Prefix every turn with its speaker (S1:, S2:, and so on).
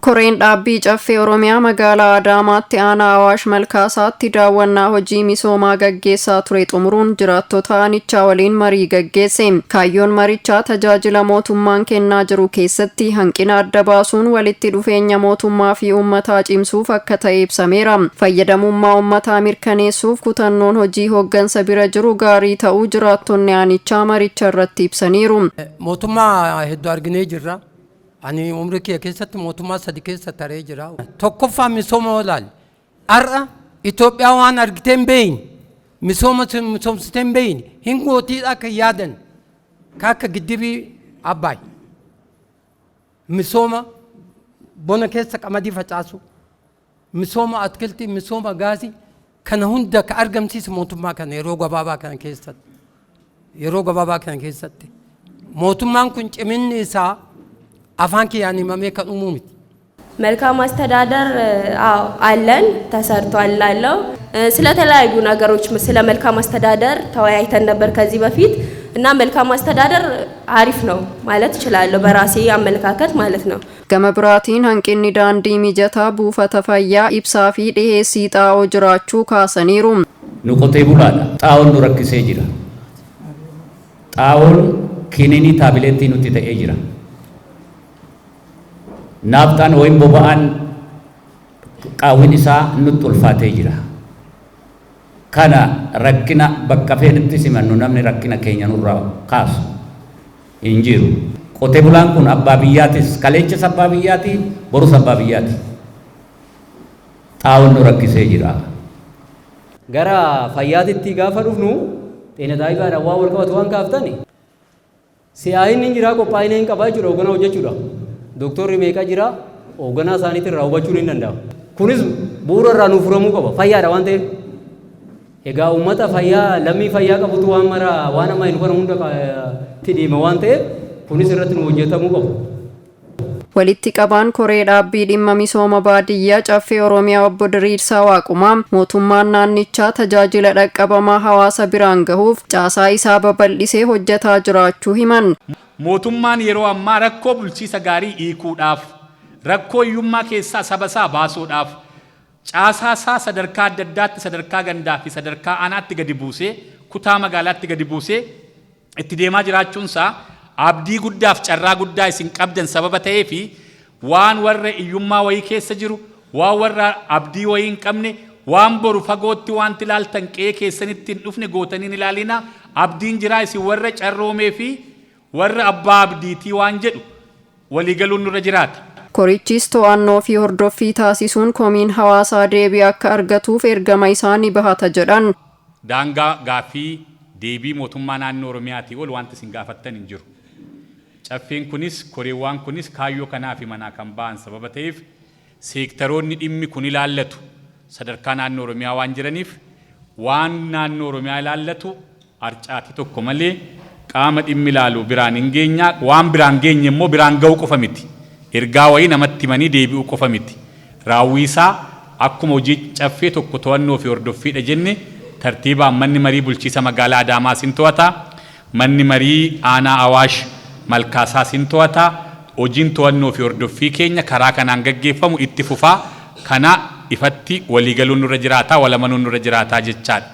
S1: Koreen dhaabbii caffee Oromiyaa magaalaa Adaamaatti aanaa Awaash Malkaasaatti daawwannaa hojii misoomaa gaggeessaa ture xumuruun jiraattota aanichaa waliin marii gaggeesse. Kaayyoon marichaa tajaajila mootummaan kennaa jiru keessatti hanqina adda baasuun walitti dhufeenya mootummaa fi uummataa cimsuuf akka ta'e ibsameera. Fayyadamummaa uummataa mirkaneessuuf kutannoon hojii hooggansa bira jiru gaarii ta'uu jiraattonni aanichaa maricha irratti ibsaniiru.
S2: Mootummaa hedduu arginee jirra. Ani umri kee keessatti mootummaa sadi keessa taree jira. Tokkoffaa misooma olaal. Har'a Itoophiyaa waan argiteen beeyin misoomsiteen beeyin hin gootiidha akka yaadan akka giddibii Abbaay. Misooma bona keessa qamadii facaasu, misooma atkiltii, misooma gaazii kana hunda ka argamsiisu mootummaa kana yeroo gabaabaa kana keessatti. Mootummaan kun ciminni isaa afaan kiyaan himamee kan uumuu miti.
S3: መልካም አስተዳደር አለን ተሰርቷል ላለው ስለተለያዩ ነገሮች ስለ መልካም አስተዳደር ተወያይተን ነበር ከዚህ በፊት እና መልካም አስተዳደር አሪፍ ነው ማለት እችላለሁ በራሴ አመለካከት ማለት ነው።
S1: ገመብራቲን hanqinni daandii mijataa buufata fayyaa ibsaa fi dhiheessii xaa'oo jiraachuu kaasaniiru.
S4: Nu qotee bulaadha. Xaa'oon nu rakkisee jira. Xaa'oon kiniinii taabileettii nutti ta'ee jira. Naaftaan wayim boba'aan qaawwin isaa nutti ulfaatee jira. Kana rakkina bakka feenitti simannu namni rakkina keenya nurraa kaasu hin jiru. Qotee bulaan kun abbaa biyyaatis kaleechas abbaa biyyaati borus abbaa biyyaati. Xaa'oon nu rakkisee jira.
S5: Gara fayyaatitti gaafa dhufnu xeena daa'ibaadhaan waan wal qabatu waan kaaftani siyaa'inni hin jiraa qophaa'ina hin qabaa jiru hoogganaa hojjechuudha. Doktorri meeqa jira hoogganaa isaaniitiin irraa hubachuun hin danda'amu. Kunis bu'uura irraa nuuf furamuu qaba fayyaadha waan ta'eef. Egaa uummata fayyaa lammii fayyaa qabutu waan mara waan amma hin kana hunda deema waan ta'eef kunis irratti nu hojjetamuu qabu.
S1: Walitti qabaan koree dhaabbii dhimma misooma baadiyyaa caffee Oromiyaa obbo Diriirsaa Waaqumaa mootummaan naannichaa tajaajila dhaqqabamaa hawaasa biraan gahuuf caasaa isaa babal'isee hojjetaa jiraachuu himan.
S6: Mootummaan yeroo ammaa rakkoo bulchiisa gaarii hiikuudhaaf rakkoo hiyyummaa keessaa saba isaa baasuudhaaf caasaa isaa sadarkaa adda addaatti sadarkaa gandaa fi sadarkaa aanaatti gadi buusee kutaa magaalaatti gadi buusee itti deemaa jiraachuunsaa abdii guddaaf carraa guddaa isin qabdan sababa ta'ee fi waan warra hiyyummaa wayii keessa jiru waan warra abdii wayii hin qabne waan boru fagootti wanti ilaaltan qe'ee keessanitti hin dhufne gootaniin ilaalina abdiin jiraa isin warra carroomee fi warra abbaa abdiitii waan jedhu waliigaluun nurra jiraata.
S1: Korichis to'annoo fi hordoffii taasisuun komiin hawaasaa deebii akka argatuuf ergama isaa ni bahata jedhan.
S6: Daangaa gaaffii deebii mootummaa naannoo Oromiyaatii ol wanti isin gaafattan hin jiru. Caffeen kunis koreewwan kunis kaayyoo kanaa fi manaa kan ba'an sababa ta'eef seektaroonni dhimmi kun ilaallatu sadarkaa naannoo Oromiyaa waan jiraniif waan naannoo Oromiyaa ilaallatu arcaatii tokko malee qaama dhimmi ilaalu biraan hin geenyaa waan biraan geenye immoo biraan ga'u qofa miti. Ergaa wayii namatti himanii deebi'uu qofa miti. Raawwiisaa akkuma hojii caffee tokko to'annoo fi hordoffiidha jenne tartiibaan manni marii bulchiisa magaalaa Adaamaa sin to'ata. Manni marii aanaa Awaash Malkaasaa sin to'ata. Hojiin to'annoo fi hordoffii keenya karaa kanaan gaggeeffamu itti fufaa kana ifatti waliigaluun nurra jiraataa walamanuun nurra jiraataa jechaadha.